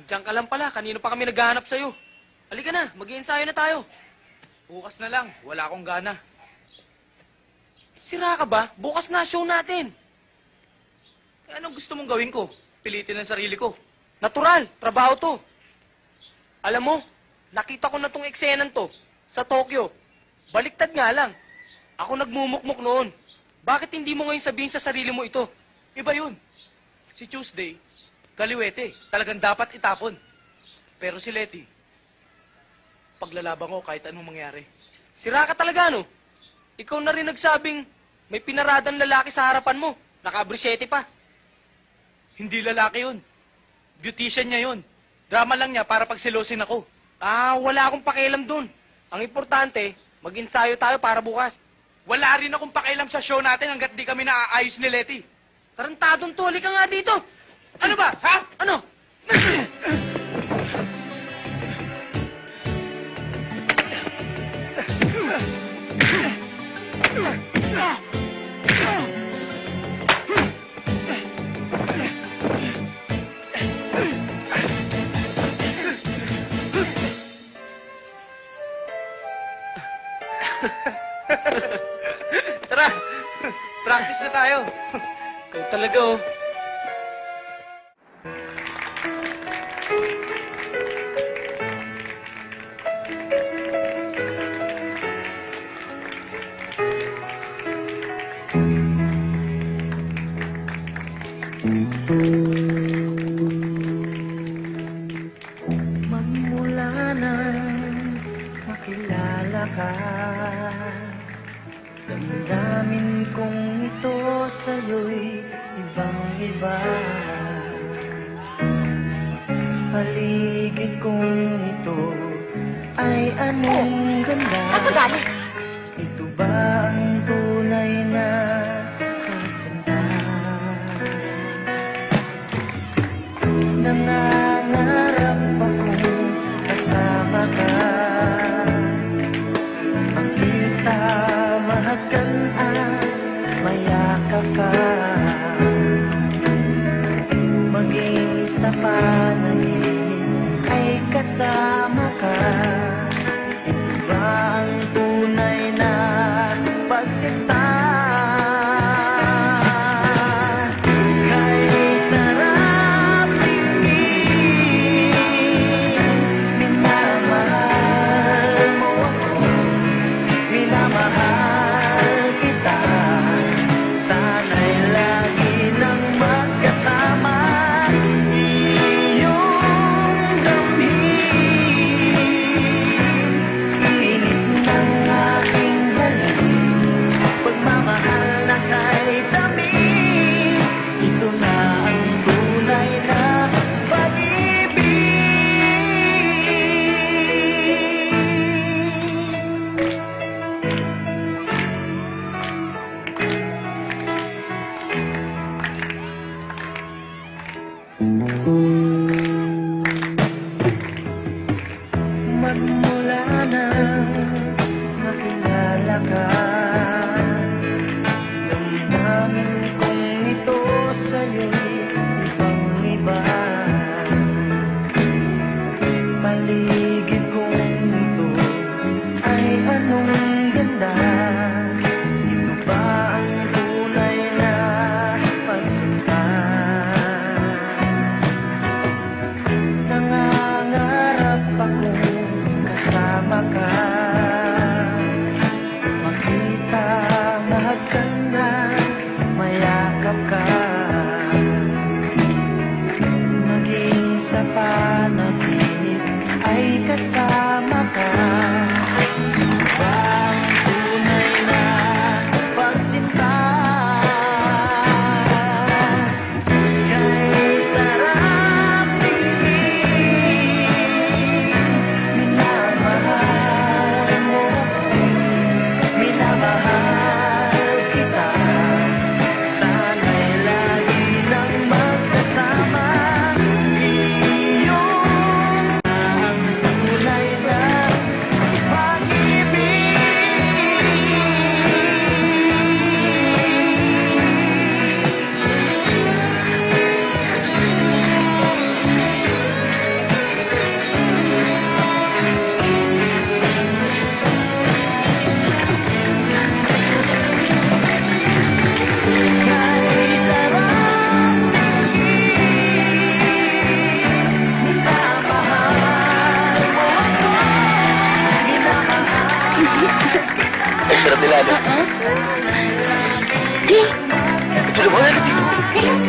Diyan ka lang pala. Kanino pa kami naghahanap sa'yo? Halika na, mag-iensayo na tayo. Bukas na lang. Wala akong gana. Sira ka ba? Bukas na show natin. Eh, anong gusto mong gawin ko? Pilitin ang sarili ko. Natural, trabaho to. Alam mo, nakita ko na tong eksenan to sa Tokyo. Baliktad nga lang. Ako nagmumukmuk noon. Bakit hindi mo ngayon sabihin sa sarili mo ito? Iba yun. Si Tuesday, kaliwete. Talagang dapat itapon. Pero si Letty, paglalaban ko kahit anong mangyari. Sira ka talaga, no? Ikaw na rin nagsabing may pinaradang lalaki sa harapan mo. Naka-abrisete pa. Hindi lalaki yun. Beautician niya yun. Drama lang niya para pagsilosin ako. Wala akong pakialam dun. Ang importante, mag-ensayo tayo para bukas. Wala rin akong pakialam sa show natin hanggat di kami naaayos ni Letty. Tarantadong to, halika nga dito. Ano ba? Ha? Ano? Tara! Practice na tayo. Ikaw talaga, oh. Magmula nang makilala ka, damdamin kong ito sa'yo'y ibang-iba. Paligid kong ito ay anong ganda. Saan ka galing? Ito ba ang tunay na kaganda? Nangangarap akong kasama ka, makita, mahagan at mayakap ka, maging sa panaginip ay kasama ka. Ito ba ang tunay na pagsinta? Kay sarap tingin, minamahal mo ako, minamahal kita. Sana'y lagi nang magkasama, iyong damhin, init ng aking balik, pagmamahal na kay tamis. Ito na ang tunay na pag-ibig. Magmula nang makilala ka, damdamin kong ito sa'yo'y ibang-iba. Paligid kong ito ay anong ganda. Ito ba ang tunay na pagsinta? Nangangarap akong kasama ka, makita, mahagan na mayakap ka, maging sa panaginip ay kasama ka. Ito ba ang tunay na pagsinta? Kay sarap tingin, minamahal mo ako, minamahal kita. Sana'y Wala ka dito.